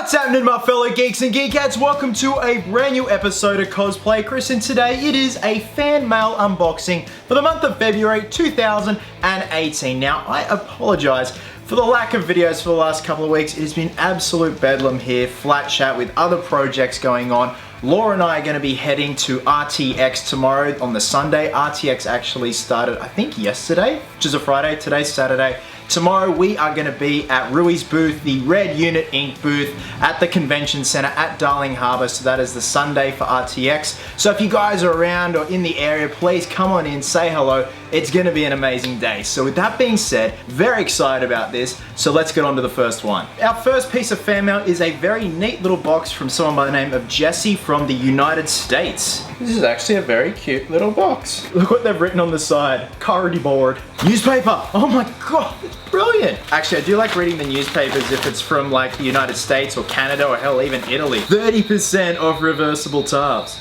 What's happening, my fellow geeks and geekettes? Welcome to a brand new episode of Cosplay. Chris, and today it is a fan mail unboxing for the month of February 2018. Now, I apologize for the lack of videos for the last couple of weeks. It has been absolute bedlam here, flat chat with other projects going on. Laura and I are going to be heading to RTX tomorrow on the Sunday. RTX actually started, I think, yesterday, which is a Friday. Today's Saturday. Tomorrow we are going to be at Rui's booth, the Red Unit Inc. booth at the Convention Center at Darling Harbour. So that is the Sunday for RTX. So if you guys are around or in the area, please come on in, say hello. It's going to be an amazing day. So with that being said, very excited about this. So let's get on to the first one. Our first piece of fan mail is a very neat little box from someone by the name of Jesse from the United States. This is actually a very cute little box. Look what they've written on the side. Cardie board. Newspaper. Oh my god, it's brilliant. Actually, I do like reading the newspapers if it's from like the United States or Canada or hell, even Italy. 30% off reversible tarps.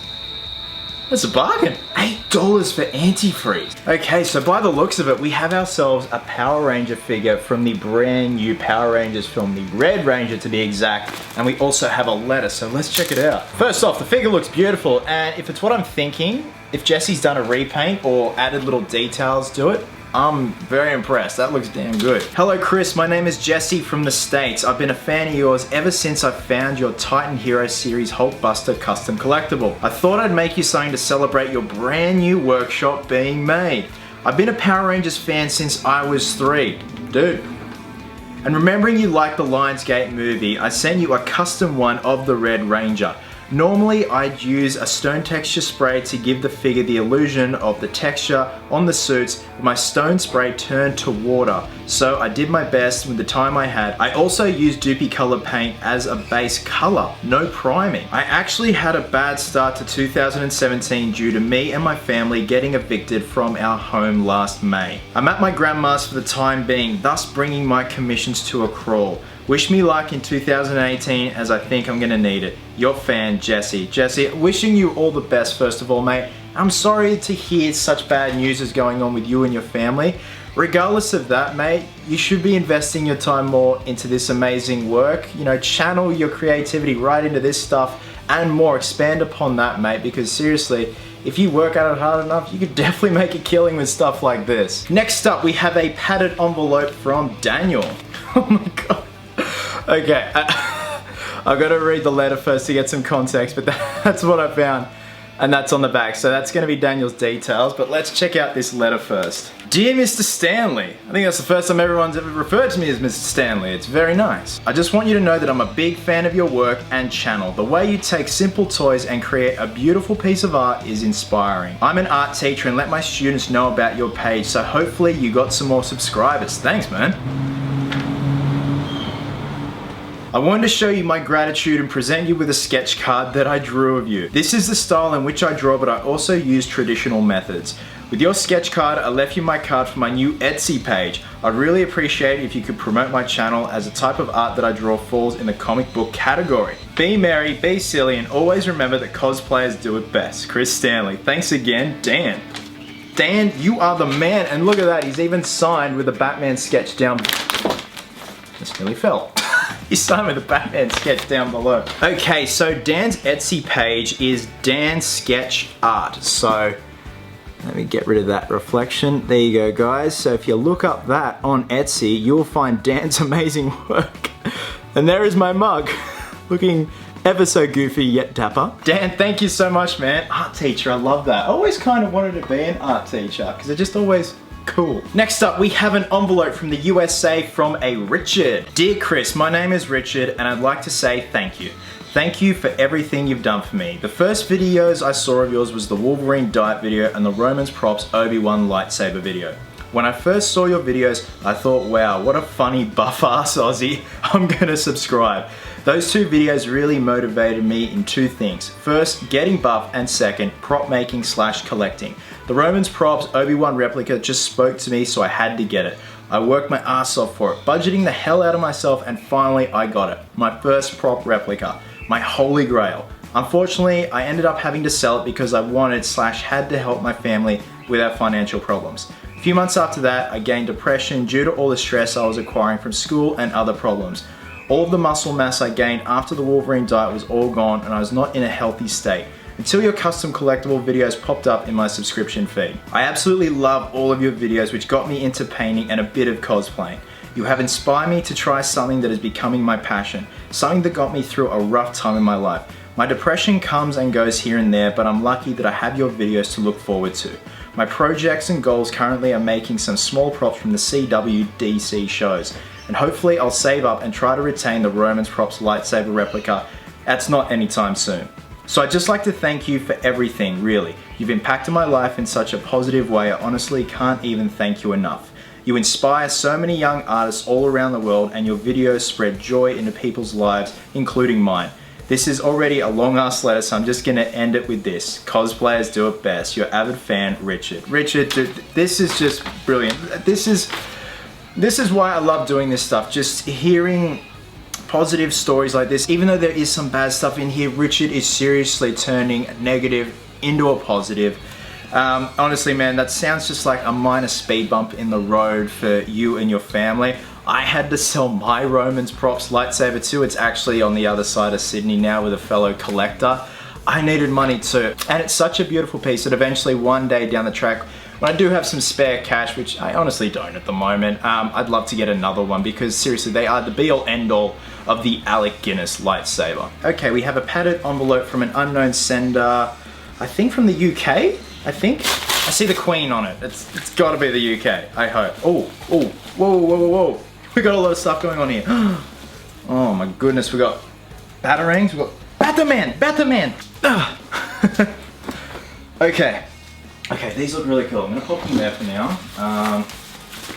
That's a bargain. $8 for antifreeze. Okay, so by the looks of it, we have ourselves a Power Ranger figure from the brand new Power Rangers film, the Red Ranger to be exact, and we also have a letter, so let's check it out. First off, the figure looks beautiful, and if it's what I'm thinking, if Jesse's done a repaint or added little details to it, I'm very impressed. That looks damn good. Hello Chris, my name is Jesse from the States. I've been a fan of yours ever since I found your Titan Hero series Hulkbuster custom collectible. I thought I'd make you something to celebrate your brand new workshop being made. I've been a Power Rangers fan since I was 3. Dude. And remembering you liked the Lionsgate movie, I sent you a custom one of the Red Ranger. Normally, I'd use a stone texture spray to give the figure the illusion of the texture on the suits, but my stone spray turned to water, so I did my best with the time I had. I also used Doopy Color paint as a base color, no priming. I actually had a bad start to 2017 due to me and my family getting evicted from our home last May. I'm at my grandma's for the time being, thus bringing my commissions to a crawl. Wish me luck in 2018 as I think I'm gonna need it. Your fan, Jesse. Jesse, wishing you all the best first of all, mate. I'm sorry to hear such bad news is going on with you and your family. Regardless of that, mate, you should be investing your time more into this amazing work. You know, channel your creativity right into this stuff and more. Expand upon that, mate, because seriously, if you work at it hard enough, you could definitely make a killing with stuff like this. Next up, we have a padded envelope from Daniel. Oh my god. Okay, I've got to read the letter first to get some context, but that's what I found, and that's on the back, so that's going to be Daniel's details, but let's check out this letter first. Dear Mr. Stanley, I think that's the first time everyone's ever referred to me as Mr. Stanley. It's very nice. I just want you to know that I'm a big fan of your work and channel. The way you take simple toys and create a beautiful piece of art is inspiring. I'm an art teacher and let my students know about your page, so hopefully you got some more subscribers. Thanks, man. I wanted to show you my gratitude and present you with a sketch card that I drew of you. This is the style in which I draw, but I also use traditional methods. With your sketch card, I left you my card for my new Etsy page. I'd really appreciate it if you could promote my channel, as the type of art that I draw falls in the comic book category. Be merry, be silly, and always remember that cosplayers do it best. Chris Stanley. Thanks again, Dan. Dan, you are the man, and look at that, he's even signed with a Batman sketch down. This nearly fell. He's signed with a Batman sketch down below. Okay, so Dan's Etsy page is Dan Sketch Art. So let me get rid of that reflection. There you go, guys. So if you look up that on Etsy, you'll find Dan's amazing work. And there is my mug, looking ever so goofy yet dapper. Dan, thank you so much, man. Art teacher, I love that. I always kind of wanted to be an art teacher because they're just always cool. Next up, we have an envelope from the USA from a Richard. Dear Chris, my name is Richard and I'd like to say thank you. Thank you for everything you've done for me. The first videos I saw of yours was the Wolverine diet video and the Romans Props Obi-Wan lightsaber video. When I first saw your videos, I thought, wow, what a funny buff-ass Aussie. I'm gonna subscribe. Those two videos really motivated me in two things. First, getting buff, and second, prop making / collecting. The Romans Props Obi-Wan replica just spoke to me, so I had to get it. I worked my ass off for it, budgeting the hell out of myself, and finally I got it. My first prop replica, my holy grail. Unfortunately, I ended up having to sell it because I wanted / had to help my family with our financial problems. A few months after that, I gained depression due to all the stress I was acquiring from school and other problems. All of the muscle mass I gained after the Wolverine diet was all gone and I was not in a healthy state until your custom collectible videos popped up in my subscription feed. I absolutely love all of your videos, which got me into painting and a bit of cosplaying. You have inspired me to try something that is becoming my passion, something that got me through a rough time in my life. My depression comes and goes here and there, but I'm lucky that I have your videos to look forward to. My projects and goals currently are making some small props from the CWDC shows, and hopefully I'll save up and try to retain the Romans Props lightsaber replica. That's not anytime soon. So I'd just like to thank you for everything, really. You've impacted my life in such a positive way, I honestly can't even thank you enough. You inspire so many young artists all around the world, and your videos spread joy into people's lives, including mine. This is already a long ass letter, so I'm just gonna end it with this. Cosplayers do it best. Your avid fan, Richard. Richard, dude, this is just brilliant. This is why I love doing this stuff. Just hearing positive stories like this. Even though there is some bad stuff in here, Richard is seriously turning negative into a positive. Honestly, man, that sounds just like a minor speed bump in the road for you and your family. I had to sell my Romans Props lightsaber too. It's actually on the other side of Sydney now with a fellow collector. I needed money too. And it's such a beautiful piece that eventually one day down the track, when I do have some spare cash, which I honestly don't at the moment, I'd love to get another one because seriously, they are the be-all end-all of the Alec Guinness lightsaber. Okay, we have a padded envelope from an unknown sender, I think from the UK, I think. I see the Queen on it. It's gotta be the UK, I hope. Oh, whoa, whoa, whoa, whoa. We got a lot of stuff going on here. Oh my goodness, we got batarangs, we got Batman. Okay, these look really cool. I'm gonna pop them there for now.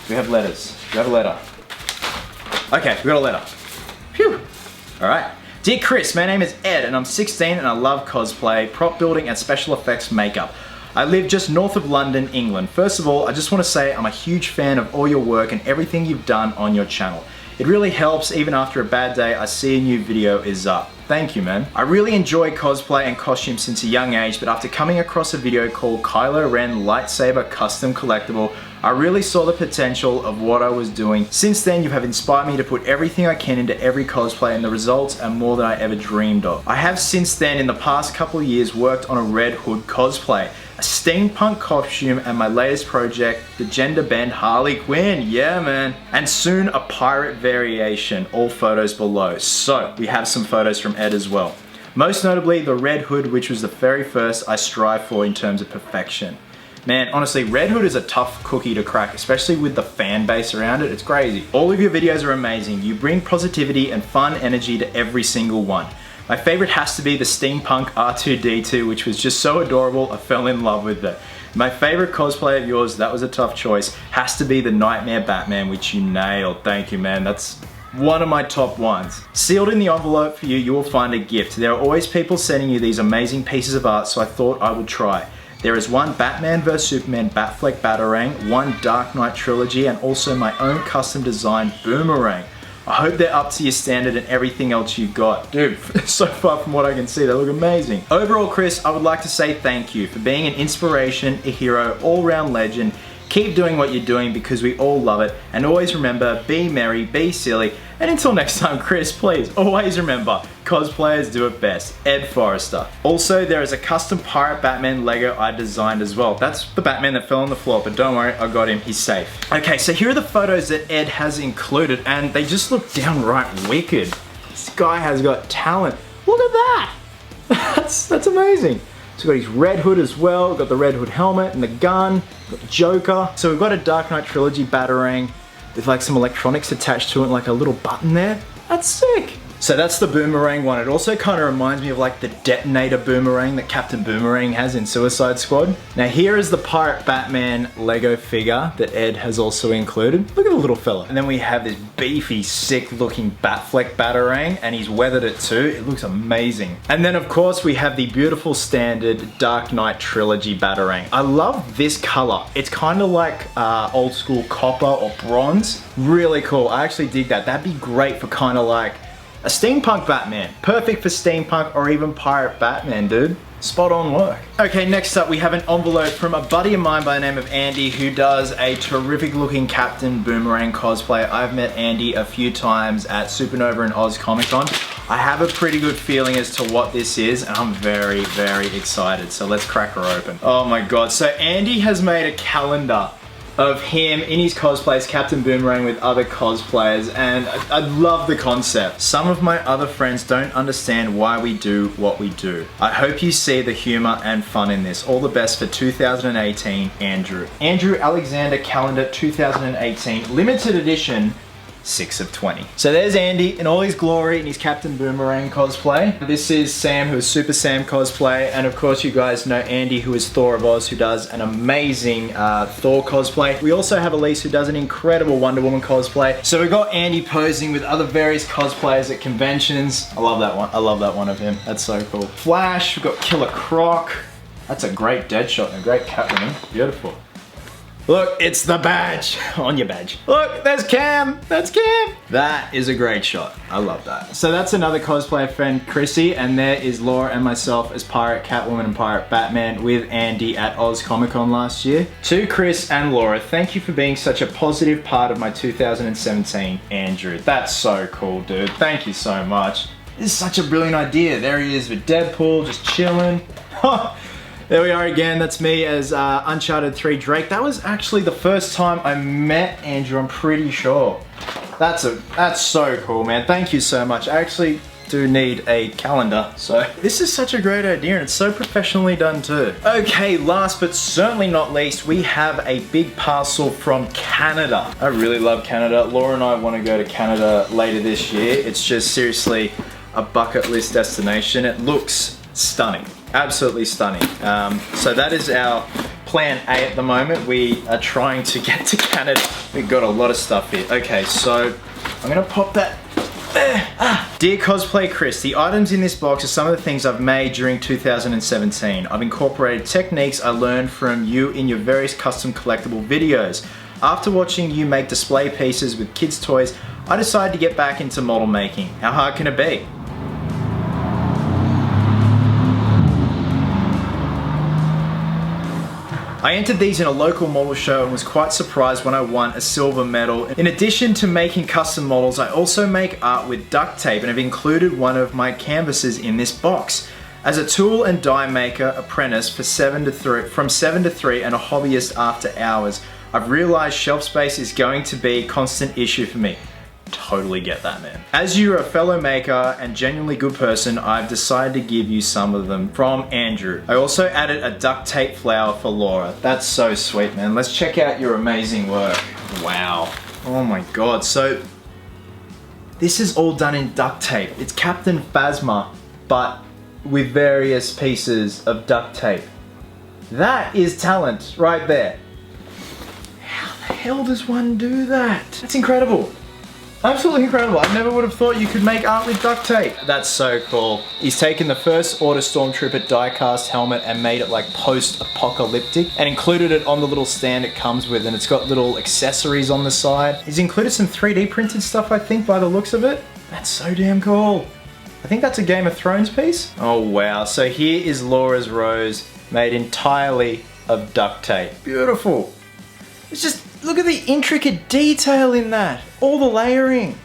We have letters. We have a letter. Okay, we got a letter. Phew. All right. Dear Chris, my name is Ed and I'm 16 and I love cosplay, prop building and special effects makeup. I live just north of London, England. First of all, I just want to say I'm a huge fan of all your work and everything you've done on your channel. It really helps even after a bad day, I see a new video is up. Thank you, man. I really enjoy cosplay and costumes since a young age, but after coming across a video called Kylo Ren Lightsaber Custom Collectible, I really saw the potential of what I was doing. Since then, you have inspired me to put everything I can into every cosplay and the results are more than I ever dreamed of. I have since then, in the past couple of years, worked on a Red Hood cosplay, a steampunk costume, and my latest project, the gender bend Harley Quinn, yeah man, and soon a pirate variation, all photos below. So, we have some photos from Ed as well. Most notably, the Red Hood, which was the very first I strive for in terms of perfection. Man, honestly, Red Hood is a tough cookie to crack, especially with the fan base around it. It's crazy. All of your videos are amazing. You bring positivity and fun energy to every single one. My favorite has to be the steampunk R2-D2, which was just so adorable, I fell in love with it. My favorite cosplay of yours, that was a tough choice, has to be the Nightmare Batman, which you nailed. Thank you, man. That's one of my top ones. Sealed in the envelope for you, you will find a gift. There are always people sending you these amazing pieces of art, so I thought I would try. There is one Batman vs Superman Batfleck Batarang, one Dark Knight trilogy, and also my own custom designed boomerang. I hope they're up to your standard and everything else you got. Dude, so far from what I can see, they look amazing. Overall, Chris, I would like to say thank you for being an inspiration, a hero, all-round legend. Keep doing what you're doing because we all love it. And always remember, be merry, be silly. And until next time, Chris, please always remember, cosplayers do it best. Ed Forrester. Also, there is a custom Pirate Batman Lego I designed as well. That's the Batman that fell on the floor, but don't worry, I got him, he's safe. Okay, so here are the photos that Ed has included, and they just look downright wicked. This guy has got talent. Look at that! That's amazing. So we've got his Red Hood as well, we've got the Red Hood helmet and the gun, we've got the Joker. So we've got a Dark Knight Trilogy Batarang with like some electronics attached to it, like a little button there. That's sick. So that's the boomerang one. It also kind of reminds me of like the detonator boomerang that Captain Boomerang has in Suicide Squad. Now here is the Pirate Batman Lego figure that Ed has also included. Look at the little fella. And then we have this beefy, sick looking Batfleck Batarang, and he's weathered it too. It looks amazing. And then of course we have the beautiful standard Dark Knight Trilogy Batarang. I love this color. It's kind of like old school copper or bronze. Really cool. I actually dig that. That'd be great for kind of like A steampunk Batman. Perfect for steampunk or even pirate Batman, dude. Spot on work. Okay, next up we have an envelope from a buddy of mine by the name of Andy who does a terrific looking Captain Boomerang cosplay. I've met Andy a few times at Supernova and Oz Comic Con. I have a pretty good feeling as to what this is and I'm very, very excited. So let's crack her open. Oh my God. So Andy has made a calendar of him in his cosplays, Captain Boomerang with other cosplayers, and I love the concept. Some of my other friends don't understand why we do what we do. I hope you see the humor and fun in this. All the best for 2018, Andrew. Andrew Alexander Calendar 2018, limited edition, 6 of 20. So there's Andy in all his glory in his Captain Boomerang cosplay. This is Sam, who is Super Sam cosplay, and of course you guys know Andy, who is Thor of Oz, who does an amazing Thor cosplay. We also have Elise, who does an incredible Wonder Woman cosplay. So we've got Andy posing with other various cosplayers at conventions. I love that one. I love that one of him. That's so cool. Flash, we've got Killer Croc. That's a great Deadshot and a great Catwoman. Beautiful. Look, it's the badge on your badge. Look, there's Cam. That's Cam. That is a great shot. I love that. So that's another cosplay friend, Chrissy, and there is Laura and myself as Pirate Catwoman and Pirate Batman with Andy at Oz Comic Con last year. To Chris and Laura, thank you for being such a positive part of my 2017, Andrew. That's so cool, dude. Thank you so much. This is such a brilliant idea. There he is with Deadpool, just chilling. There we are again, that's me as Uncharted 3 Drake. That was actually the first time I met Andrew, I'm pretty sure. That's so cool, man. Thank you so much. I actually do need a calendar, so. This is such a great idea and it's so professionally done too. Okay, last but certainly not least, we have a big parcel from Canada. I really love Canada. Laura and I want to go to Canada later this year. It's just seriously a bucket list destination. It looks stunning. Absolutely stunning. So that is our plan A at the moment. We are trying to get to Canada. We've got a lot of stuff here. Okay, so I'm gonna pop that there. Dear Cosplay Chris, the items in this box are some of the things I've made during 2017. I've incorporated techniques I learned from you in your various custom collectible videos. After watching you make display pieces with kids' toys, I decided to get back into model making. How hard can it be? I entered these in a local model show and was quite surprised when I won a silver medal. In addition to making custom models, I also make art with duct tape and have included one of my canvases in this box. As a tool and die maker apprentice from 7 to 3 and a hobbyist after hours, I've realized shelf space is going to be a constant issue for me. Totally get that, man. As you're a fellow maker and genuinely good person, I've decided to give you some of them from Andrew. I also added a duct tape flower for Laura. That's so sweet, man. Let's check out your amazing work. Wow. Oh my God. So this is all done in duct tape. It's Captain Phasma, but with various pieces of duct tape. That is talent right there. How the hell does one do that? That's incredible. Absolutely incredible. I never would have thought you could make art with duct tape. That's so cool. He's taken the first Order Stormtrooper die-cast helmet and made it like post-apocalyptic and included it on the little stand it comes with, and it's got little accessories on the side. He's included some 3D printed stuff, I think, by the looks of it. That's so damn cool. I think that's a Game of Thrones piece. Oh wow, so here is Laura's rose made entirely of duct tape. Beautiful. It's just, look at the intricate detail in that. All the layering.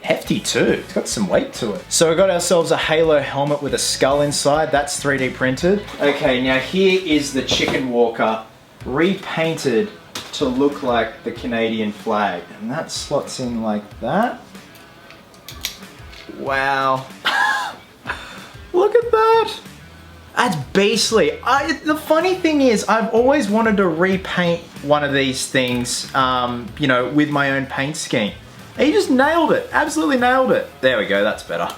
Hefty too. It's got some weight to it. So we got ourselves a Halo helmet with a skull inside. That's 3D printed. Okay, now here is the Chicken Walker repainted to look like the Canadian flag. And that slots in like that. Wow. Look at that. That's beastly. The funny thing is, I've always wanted to repaint one of these things, you know, with my own paint scheme. And he just nailed it, absolutely nailed it. There we go, that's better.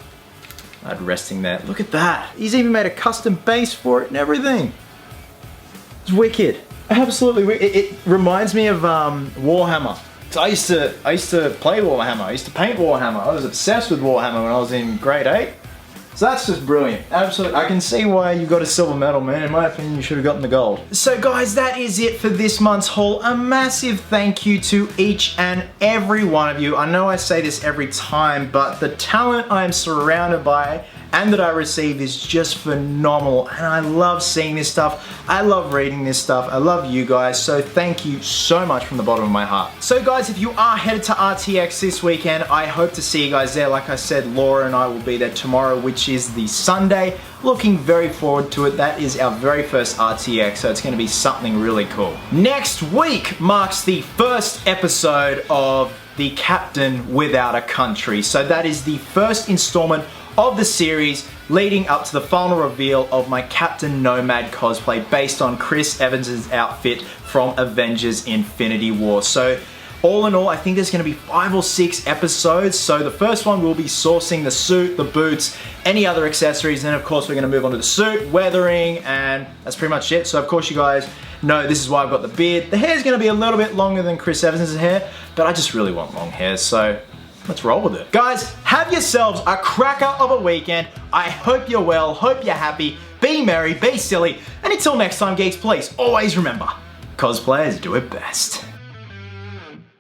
I'd resting there. Look at that. He's even made a custom base for it and everything. It's wicked, absolutely wicked. It reminds me of Warhammer. So I used to play Warhammer. I used to paint Warhammer. I was obsessed with Warhammer when I was in grade 8. So that's just brilliant. Absolutely. I can see why you got a silver medal, man. In my opinion, you should have gotten the gold. So guys, that is it for this month's haul. A massive thank you to each and every one of you. I know I say this every time, but the talent I am surrounded by and that I receive is just phenomenal, and I love seeing this stuff. I love reading this stuff. I love you guys, so thank you so much from the bottom of my heart. So guys, if you are headed to RTX this weekend, I hope to see you guys there. Like I said, Laura and I will be there tomorrow, which is the Sunday. Looking very forward to it. That is our very first RTX, so it's going to be something really cool. Next week marks the first episode of The Captain Without a Country. So that is the first installment of the series leading up to the final reveal of my Captain Nomad cosplay based on Chris Evans' outfit from Avengers Infinity War. So all in all, I think there's going to be 5 or 6 episodes. So the first one will be sourcing the suit, the boots, any other accessories, and then of course we're going to move on to the suit, weathering, and that's pretty much it. So of course you guys know this is why I've got the beard. The hair's going to be a little bit longer than Chris Evans' hair, but I just really want long hair, so let's roll with it. Guys, have yourselves a cracker of a weekend. I hope you're well, hope you're happy, be merry, be silly, and until next time, geeks, please always remember, cosplayers do it best.